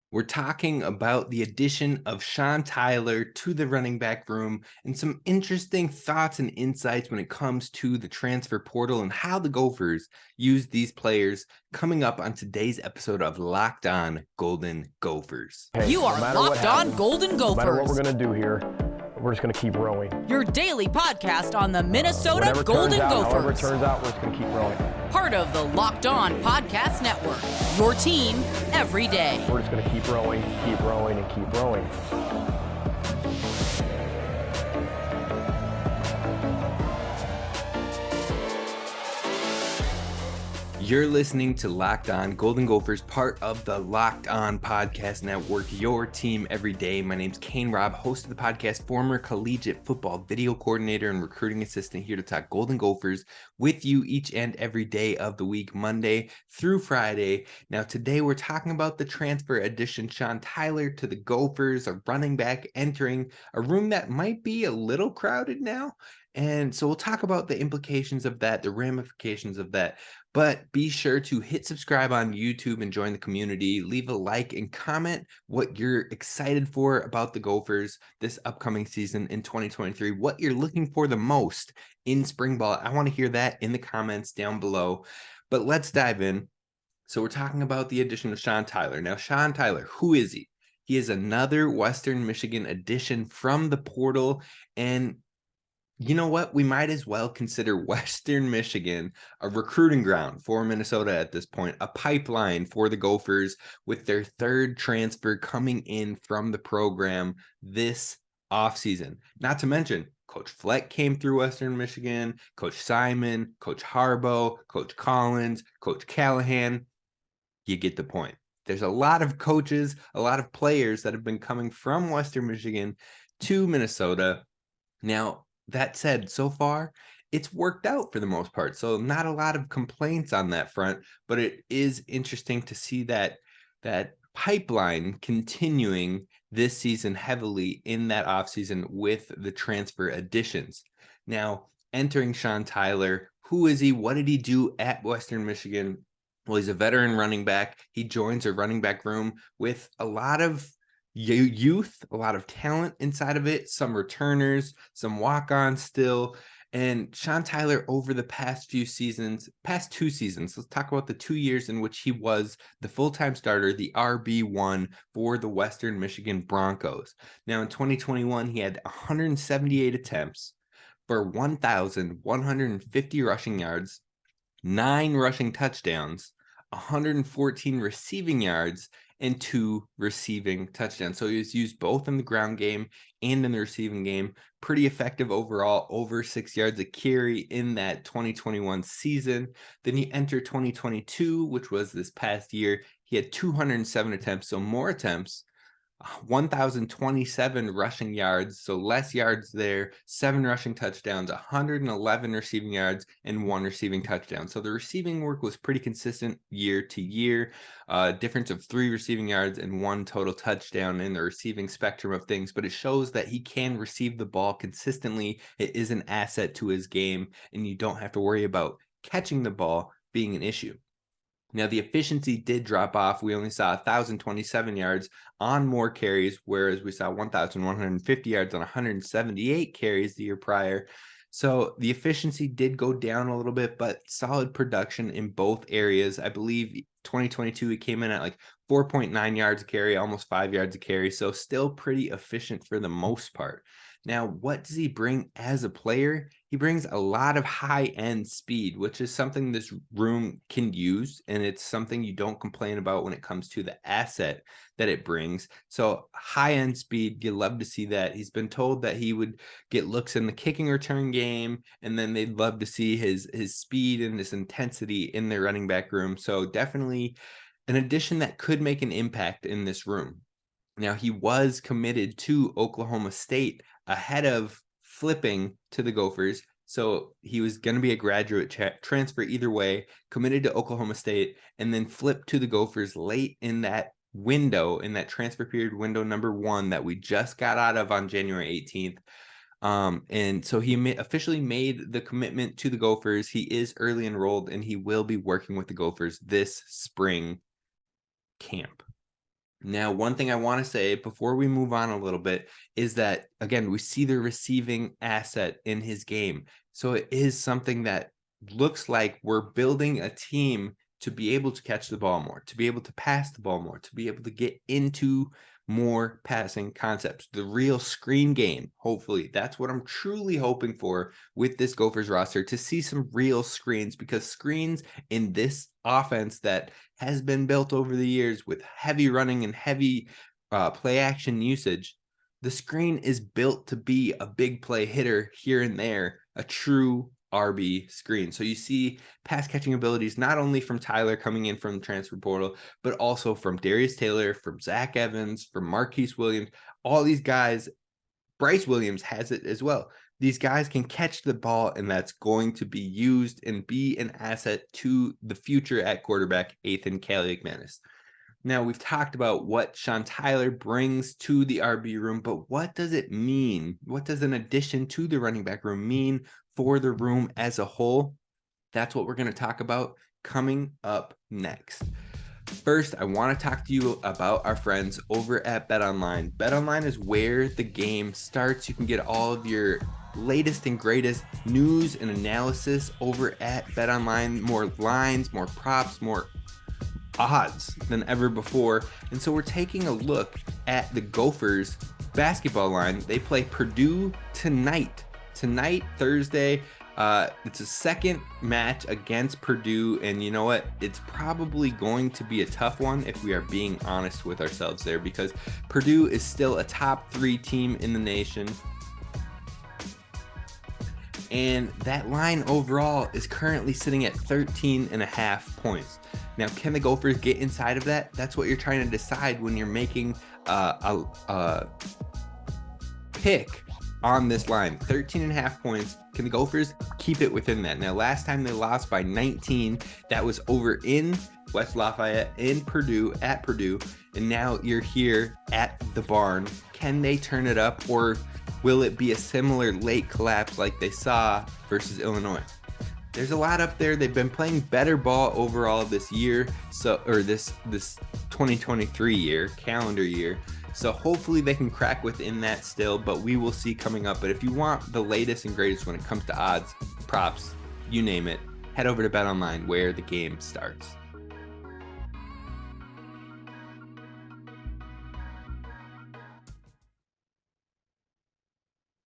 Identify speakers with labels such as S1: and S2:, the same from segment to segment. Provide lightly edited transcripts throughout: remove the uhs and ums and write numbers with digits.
S1: We're talking about the addition of Sean Tyler to the running back room and some interesting thoughts and insights when it comes to the transfer portal and how the Gophers use these players coming up on today's episode of Locked On Golden Gophers.
S2: Hey,
S3: You are Locked On Golden
S2: no matter what
S3: Gophers,
S2: we're going to do here, we're just going to keep rowing.
S3: your daily podcast on the Minnesota
S2: Whatever
S3: Golden
S2: turns out, however it
S3: Gophers.
S2: turns out, we're just going to keep rowing.
S3: Part of the Locked On Podcast Network, your team every day.
S2: We're just going to keep rowing, and keep rowing.
S1: You're listening to Locked On Golden Gophers, part of the Locked On Podcast Network, your team every day. My name's Kane Rob, host of the podcast, former collegiate football video coordinator and recruiting assistant, here to talk Golden Gophers with you each and every day of the week, Monday through Friday. Now, today we're talking about the transfer addition, Sean Tyler to the Gophers, a running back entering a room that might be a little crowded now. And so we'll talk about the implications of that, the ramifications of that. But be sure to hit subscribe on YouTube and join the community. Leave a like and comment what you're excited for about the Gophers this upcoming season in 2023. What you're looking for the most in spring ball. I want to hear that in the comments down below. But let's dive in. So we're talking about the addition of Sean Tyler. Now, Sean Tyler, who is he? He is another Western Michigan addition from the portal. And you know what? We might as well consider Western Michigan a recruiting ground for Minnesota at this point, a pipeline for the Gophers with their third transfer coming in from the program this offseason. Not to mention, Coach Fleck came through Western Michigan, Coach Simon, Coach Harbaugh, Coach Collins, Coach Callahan. You get the point. There's a lot of coaches, a lot of players that have been coming from Western Michigan to Minnesota. Now, that said, so far, it's worked out for the most part. So not a lot of complaints on that front, but it is interesting to see that pipeline continuing this season heavily in that offseason with the transfer additions. Now, entering Sean Tyler, who is he? What did he do at Western Michigan? Well, he's a veteran running back. He joins a running back room with a lot of youth, a lot of talent inside of it, some returners, some walk-ons still. And Sean Tyler, over the past two seasons, let's talk about the 2 years in which he was the full-time starter, the RB1 for the Western Michigan Broncos. Now, in 2021, he had 178 attempts for 1,150 rushing yards, 9 rushing touchdowns, 114 receiving yards, and 2 receiving touchdowns. So he was used both in the ground game and in the receiving game. Pretty effective overall, over 6 yards a carry in that 2021 season. Then he entered 2022, which was this past year. He had 207 attempts, so more attempts, 1,027 rushing yards, so less yards there, 7 rushing touchdowns, 111 receiving yards, and 1 receiving touchdown. So the receiving work was pretty consistent year to year, difference of 3 receiving yards and 1 total touchdown in the receiving spectrum of things, but it shows that he can receive the ball consistently. It is an asset to his game, and you don't have to worry about catching the ball being an issue. Now, the efficiency did drop off. We only saw 1,027 yards on more carries, whereas we saw 1,150 yards on 178 carries the year prior. So the efficiency did go down a little bit, but solid production in both areas. I believe 2022, he came in at like 4.9 yards a carry, almost 5 yards a carry. So still pretty efficient for the most part. Now, what does he bring as a player? He brings a lot of high-end speed, which is something this room can use, and it's something you don't complain about when it comes to the asset that it brings. So high-end speed, you love to see that. He's been told that he would get looks in the kicking return game, and then they'd love to see his speed and his intensity in their running back room. So definitely an addition that could make an impact in this room. Now, he was committed to Oklahoma State ahead of flipping to the Gophers. So he was going to be a graduate transfer either way, committed to Oklahoma State, and then flipped to the Gophers late in that window, in that transfer period window number 1 that we just got out of on January 18th. And so he officially made the commitment to the Gophers. He is early enrolled, and he will be working with the Gophers this spring camp. Now, one thing I want to say before we move on a little bit is that, again, we see the receiving asset in his game. So it is something that looks like we're building a team to be able to catch the ball more, to be able to pass the ball more, to be able to get into more passing concepts, the real screen game. Hopefully, that's what I'm truly hoping for with this Gophers roster, to see some real screens, because screens in this offense that has been built over the years with heavy running and heavy play action usage, the screen is built to be a big play hitter here and there, a true RB screen. So you see pass catching abilities not only from Tyler coming in from the transfer portal, but also from Darius Taylor, from Zach Evans, from Marquise Williams. All these guys, Bryce Williams has it as well. These guys can catch the ball, and that's going to be used and be an asset to the future at quarterback, Ethan Kaliakmanis. Now, we've talked about what Sean Tyler brings to the RB room, but what does it mean? What does an addition to the running back room mean for the room as a whole? That's what we're going to talk about coming up next. First, I want to talk to you about our friends over at BetOnline. BetOnline is where the game starts. You can get all of your latest and greatest news and analysis over at BetOnline. More lines, more props, more odds than ever before. And so we're taking a look at the Gophers basketball line. They play Purdue tonight, Thursday. It's a second match against Purdue, and you know what? It's probably going to be a tough one if we are being honest with ourselves there, because Purdue is still a top 3 team in the nation. And that line overall is currently sitting at 13.5 points. Now, can the Gophers get inside of that? That's what you're trying to decide when you're making a pick on this line. 13.5 points. Can the Gophers keep it within that? Now, last time they lost by 19, that was over in West Lafayette, in Purdue, at Purdue, and now you're here at the barn. Can they turn it up, or will it be a similar late collapse like they saw versus Illinois? There's a lot up there. They've been playing better ball overall this year, this 2023 year, calendar year. So hopefully they can crack within that still, but we will see coming up. But if you want the latest and greatest when it comes to odds, props, you name it, head over to BetOnline where the game starts.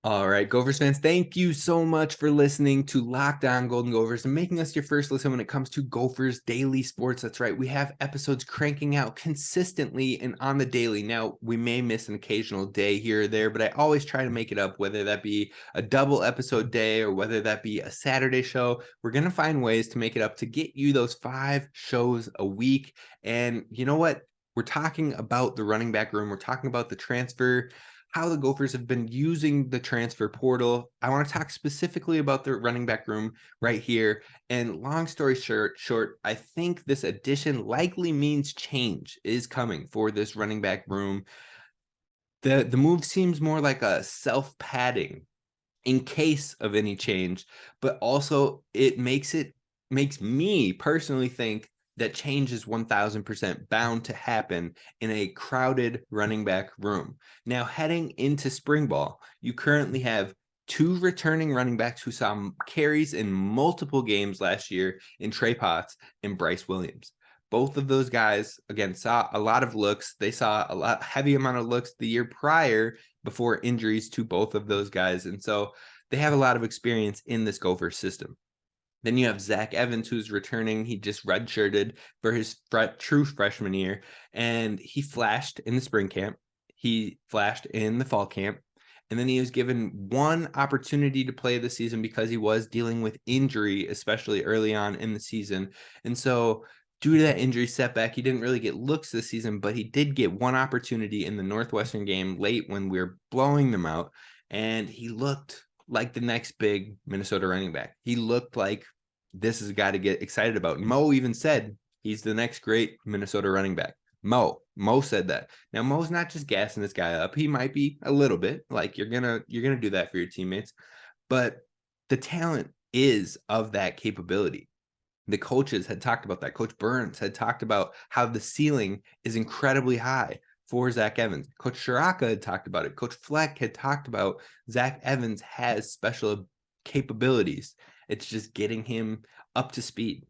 S1: All right, Gophers fans, thank you so much for listening to Locked On Golden Gophers and making us your first listen when it comes to Gophers daily sports. That's right. We have episodes cranking out consistently and on the daily. Now, we may miss an occasional day here or there, but I always try to make it up, whether that be a double episode day or whether that be a Saturday show. We're going to find ways to make it up to get you those 5 shows a week. And you know what? We're talking about the running back room. We're talking about the transfer, how the Gophers have been using the transfer portal. I want to talk specifically about the running back room right here. And long story short, I think this addition likely means change is coming for this running back room. The move seems more like a self-padding in case of any change, but also it makes me personally think that change is 1000% bound to happen in a crowded running back room. Now, heading into spring ball, you currently have 2 returning running backs who saw carries in multiple games last year in Trey Potts and Bryce Williams. Both of those guys, again, saw a lot of looks. They saw a heavy amount of looks the year prior before injuries to both of those guys. And so they have a lot of experience in this Gopher system. Then you have Zach Evans, who's returning. He just redshirted for his true freshman year, and he flashed in the spring camp. He flashed in the fall camp, and then he was given 1 opportunity to play this season because he was dealing with injury, especially early on in the season. And so due to that injury setback, he didn't really get looks this season, but he did get 1 opportunity in the Northwestern game late when we were blowing them out, and he looked like the next big Minnesota running back. He looked like this is a guy to get excited about. Mo even said he's the next great Minnesota running back. Mo said that. Now, Mo's not just gassing this guy up. He might be a little bit, like you're gonna do that for your teammates, but the talent is of that capability. The coaches had talked about that. Coach Burns had talked about how the ceiling is incredibly high for Zach Evans. Coach Shiraka had talked about it. Coach Fleck had talked about Zach Evans has special capabilities. It's just getting him up to speed.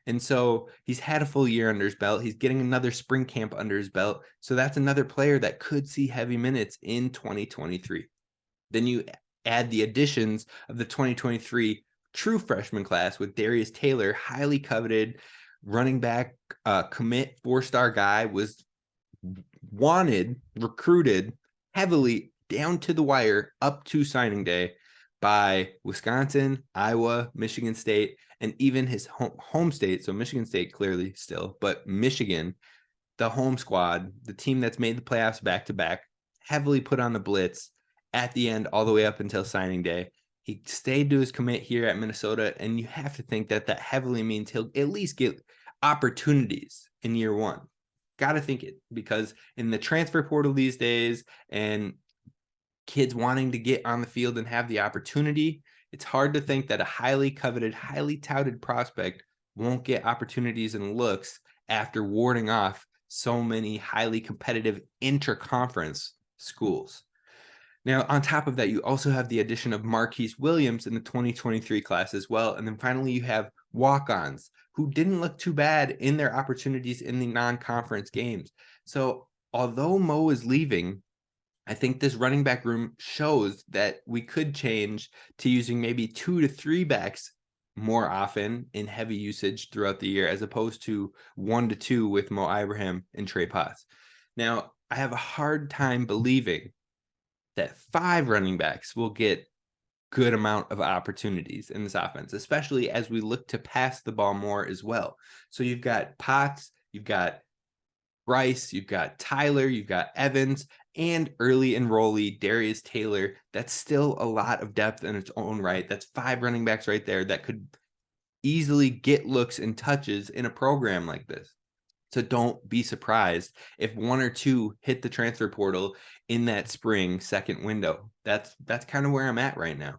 S1: And so he's had a full year under his belt. He's getting another spring camp under his belt. So that's another player that could see heavy minutes in 2023. Then you add the additions of the 2023 true freshman class with Darius Taylor, highly coveted running back, commit 4-star guy, was wanted, recruited heavily down to the wire up to signing day by Wisconsin, Iowa, Michigan State, and even his home state. So Michigan State clearly still, but Michigan, the home squad, the team that's made the playoffs back-to-back, heavily put on the blitz at the end all the way up until signing day. He stayed to his commit here at Minnesota, and you have to think that that heavily means he'll at least get opportunities in year one. Got to think it, because in the transfer portal these days and kids wanting to get on the field and have the opportunity, it's hard to think that a highly coveted, highly touted prospect won't get opportunities and looks after warding off so many highly competitive interconference schools. Now, on top of that, you also have the addition of Marquise Williams in the 2023 class as well. And then finally, you have walk-ons who didn't look too bad in their opportunities in the non-conference games. So although Mo is leaving, I think this running back room shows that we could change to using maybe 2 to 3 backs more often in heavy usage throughout the year, as opposed to 1 to 2 with Mo Ibrahim and Trey Potts. Now, I have a hard time believing that 5 running backs will get good amount of opportunities in this offense, especially as we look to pass the ball more as well. So you've got Potts, you've got Bryce, you've got Tyler, you've got Evans, and early enrollee Darius Taylor. That's still a lot of depth in its own right. That's 5 running backs right there that could easily get looks and touches in a program like this. So don't be surprised if 1 or 2 hit the transfer portal in that spring second window. That's kind of where I'm at right now.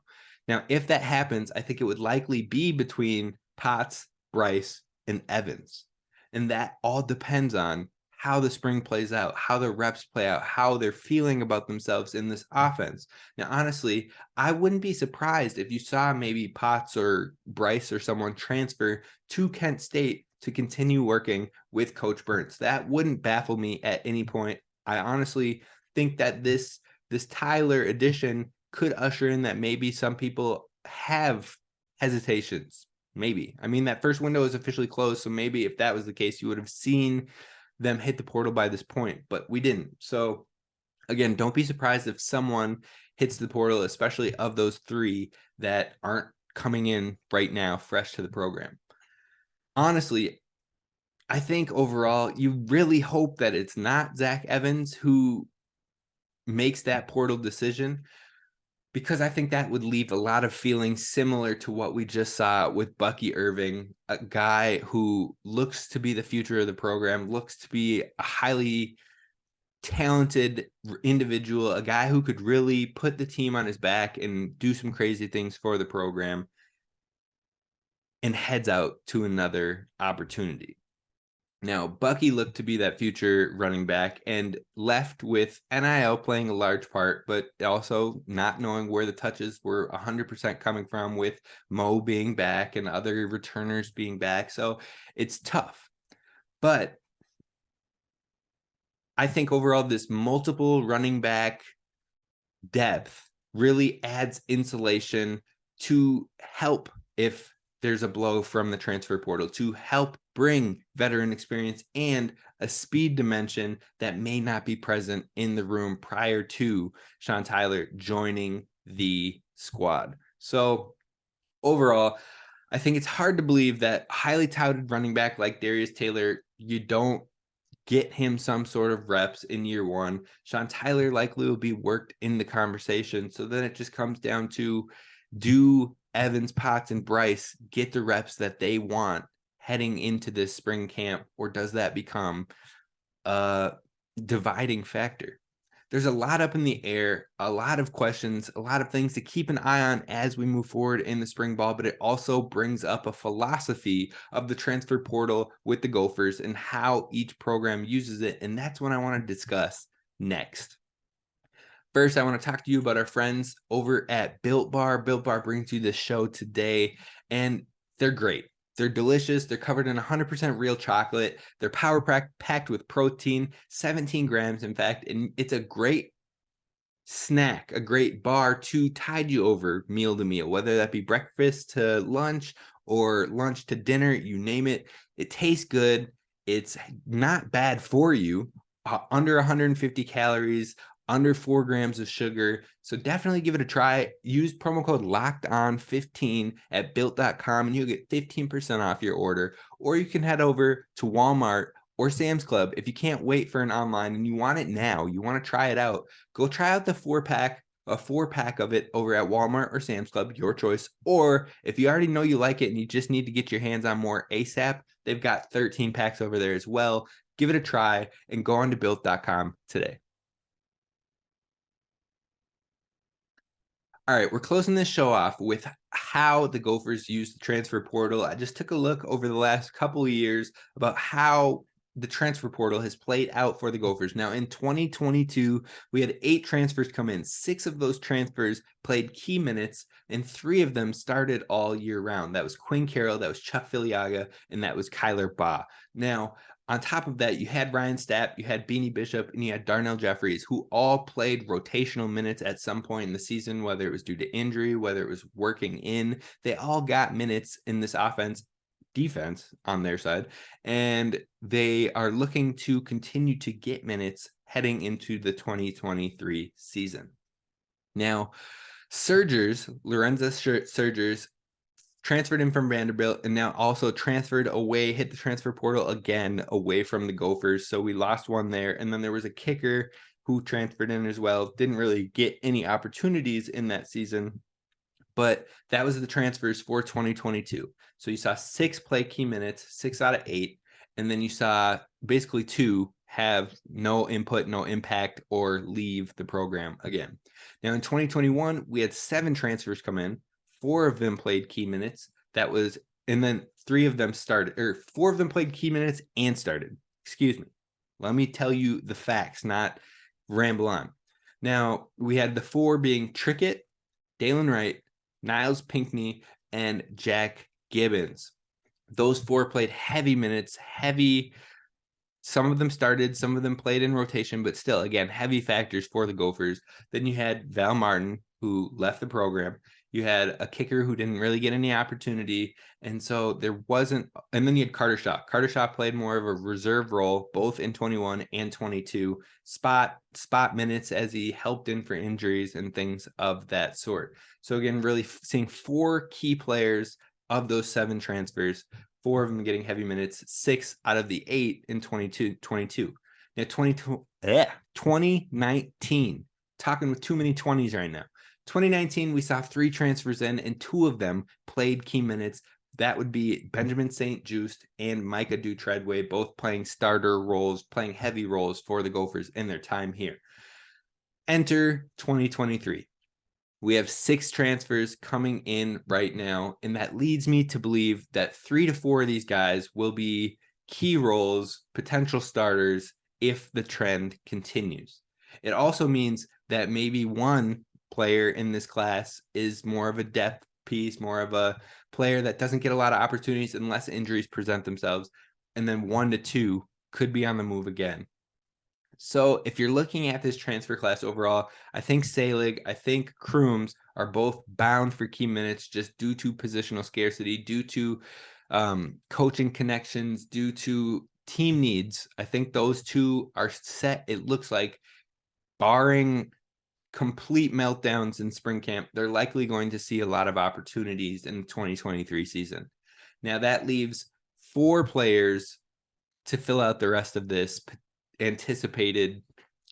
S1: Now, if that happens, I think it would likely be between Potts, Bryce, and Evans. And that all depends on how the spring plays out, how the reps play out, how they're feeling about themselves in this offense. Now, honestly, I wouldn't be surprised if you saw maybe Potts or Bryce or someone transfer to Kent State to continue working with Coach Burns. That wouldn't baffle me at any point. I honestly think that this Tyler addition could usher in that maybe some people have hesitations. Maybe. I mean, that first window is officially closed, so maybe if that was the case, you would have seen them hit the portal by this point, but we didn't. So again, don't be surprised if someone hits the portal, especially of those 3 that aren't coming in right now fresh to the program. Honestly, I think overall, you really hope that it's not Zach Evans who makes that portal decision, because I think that would leave a lot of feelings similar to what we just saw with Bucky Irving, a guy who looks to be the future of the program, looks to be a highly talented individual, a guy who could really put the team on his back and do some crazy things for the program, and heads out to another opportunity. Now, Bucky looked to be that future running back and left with NIL playing a large part, but also not knowing where the touches were 100% coming from, with Mo being back and other returners being back. So it's tough. But I think overall, this multiple running back depth really adds insulation to help if there's a blow from the transfer portal, to help bring veteran experience and a speed dimension that may not be present in the room prior to Sean Tyler joining the squad. So overall, I think it's hard to believe that highly touted running back like Darius Taylor, you don't get him some sort of reps in year one. Sean Tyler likely will be worked in the conversation. So then it just comes down to, do Evans, Potts, and Bryce get the reps that they want heading into this spring camp, or does that become a dividing factor? there's a lot up in the air, a lot of questions, a lot of things to keep an eye on as we move forward in the spring ball, but it also brings up a philosophy of the transfer portal with the Gophers and how each program uses it. And that's what I want to discuss next. First, I want to talk to you about our friends over at Built Bar. Built Bar brings you this show today, and they're great. They're delicious. They're covered in 100% real chocolate. They're packed with protein, 17 grams, in fact, and it's a great snack, a great bar to tide you over meal to meal, whether that be breakfast to lunch or lunch to dinner, you name it. It tastes good. It's not bad for you. Under 150 calories, under 4 grams of sugar. So definitely give it a try. Use promo code LOCKEDON15 at built.com and you'll get 15% off your order. Or you can head over to Walmart or Sam's Club. If you can't wait for an online and you want it now, you want to try it out, go try out the 4-pack of it over at Walmart or Sam's Club, your choice. Or if you already know you like it and you just need to get your hands on more ASAP, they've got 13 packs over there as well. Give it a try and go on to built.com today. All right, we're closing this show off with how the Gophers use the transfer portal. I just took a look over the last couple of years about how the transfer portal has played out for the Gophers. Now, in 2022, we had 8 transfers come in. 6 of those transfers played key minutes, and 3 of them started all year round. That was Quinn Carroll, that was Chuck Filiaga, and that was Kyler Baugh. Now, on top of that, you had Ryan Stapp, you had Beanie Bishop, and you had Darnell Jeffries, who all played rotational minutes at some point in the season, whether it was due to injury, whether it was working in. They all got minutes in this defense on their side, and they are looking to continue to get minutes heading into the 2023 season. Now, Lorenzo Surgers, transferred in from Vanderbilt and now also transferred away, hit the transfer portal again away from the Gophers. So we lost one there. And then there was a kicker who transferred in as well. Didn't really get any opportunities in that season, but that was the transfers for 2022. So you saw 6 play key minutes, 6 out of 8. And then you saw basically 2 have no input, no impact, or leave the program again. Now in 2021, we had 7 transfers come in. 4 of them played key minutes. And then 3 of them started, or 4 of them played key minutes and started. Excuse me. Let me tell you the facts, not ramble on. Now, we had the 4 being Trickett, Dalen Wright, Niles Pinckney, and Jack Gibbons. Those 4 played heavy minutes, some of them started, some of them played in rotation, but still, again, heavy factors for the Gophers. Then you had Val Martin, who left the program. You had a kicker who didn't really get any opportunity. And so there wasn't, and then you had Carter Shaw. Carter Shaw played more of a reserve role, both in 21 and 22, spot minutes as he helped in for injuries and things of that sort. So again, really seeing 4 key players of those 7 transfers, 4 of them getting heavy minutes, 6 out of the 8 in 22. Now 2019, talking with too many 20s right now. 2019, we saw 3 transfers in, and 2 of them played key minutes. That would be Benjamin St. Juste and Micah Treadway, both playing starter roles, playing heavy roles for the Gophers in their time here. Enter 2023. We have 6 transfers coming in right now, and that leads me to believe that 3 to 4 of these guys will be key roles, potential starters, if the trend continues. It also means that maybe one player in this class is more of a depth piece, more of a player that doesn't get a lot of opportunities unless injuries present themselves. And then 1 to 2 could be on the move again. So if you're looking at this transfer class overall, I think Salig, I think Crooms are both bound for key minutes just due to positional scarcity, due to coaching connections, due to team needs. I think those 2 are set, it looks like, barring complete meltdowns in spring camp. They're likely going to see a lot of opportunities in the 2023 season. Now that leaves 4 players to fill out the rest of this anticipated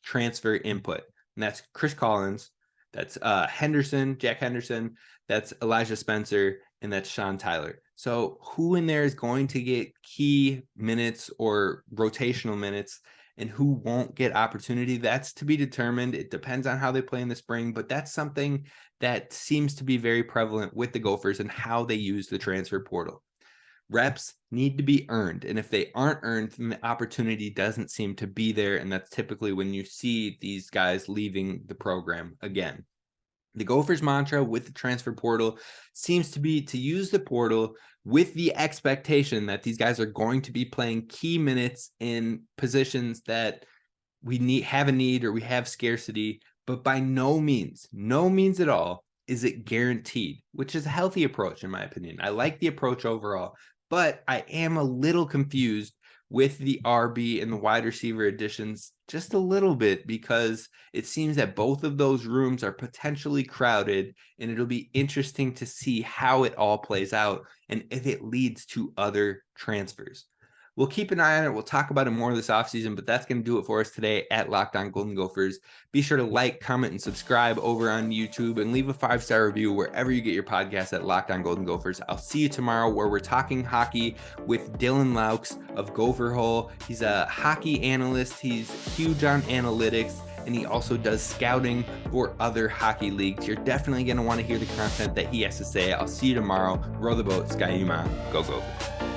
S1: transfer input. And that's Chris Collins, that's Jack Henderson, that's Elijah Spencer, and that's Sean Tyler. So who in there is going to get key minutes or rotational minutes? and who won't get opportunity, that's to be determined. It depends on how they play in the spring, but that's something that seems to be very prevalent with the Gophers and how they use the transfer portal. Reps need to be earned, and if they aren't earned, then the opportunity doesn't seem to be there, and that's typically when you see these guys leaving the program again. The Gophers' mantra with the transfer portal seems to be to use the portal with the expectation that these guys are going to be playing key minutes in positions that we have a need or we have scarcity, but by no means at all is it guaranteed, which is a healthy approach in my opinion. I like the approach overall, but I am a little confused with the RB and the wide receiver additions just a little bit, because it seems that both of those rooms are potentially crowded, and it'll be interesting to see how it all plays out and if it leads to other transfers. We'll keep an eye on it. We'll talk about it more this offseason, but that's going to do it for us today at Locked On Golden Gophers. Be sure to like, comment, and subscribe over on YouTube, and leave a 5-star review wherever you get your podcasts at Locked On Golden Gophers. I'll see you tomorrow where we're talking hockey with Dylan Laux of Gopher Hole. He's a hockey analyst. He's huge on analytics, and he also does scouting for other hockey leagues. You're definitely going to want to hear the content that he has to say. I'll see you tomorrow. Row the boat, Sky Yuma. Go Gophers.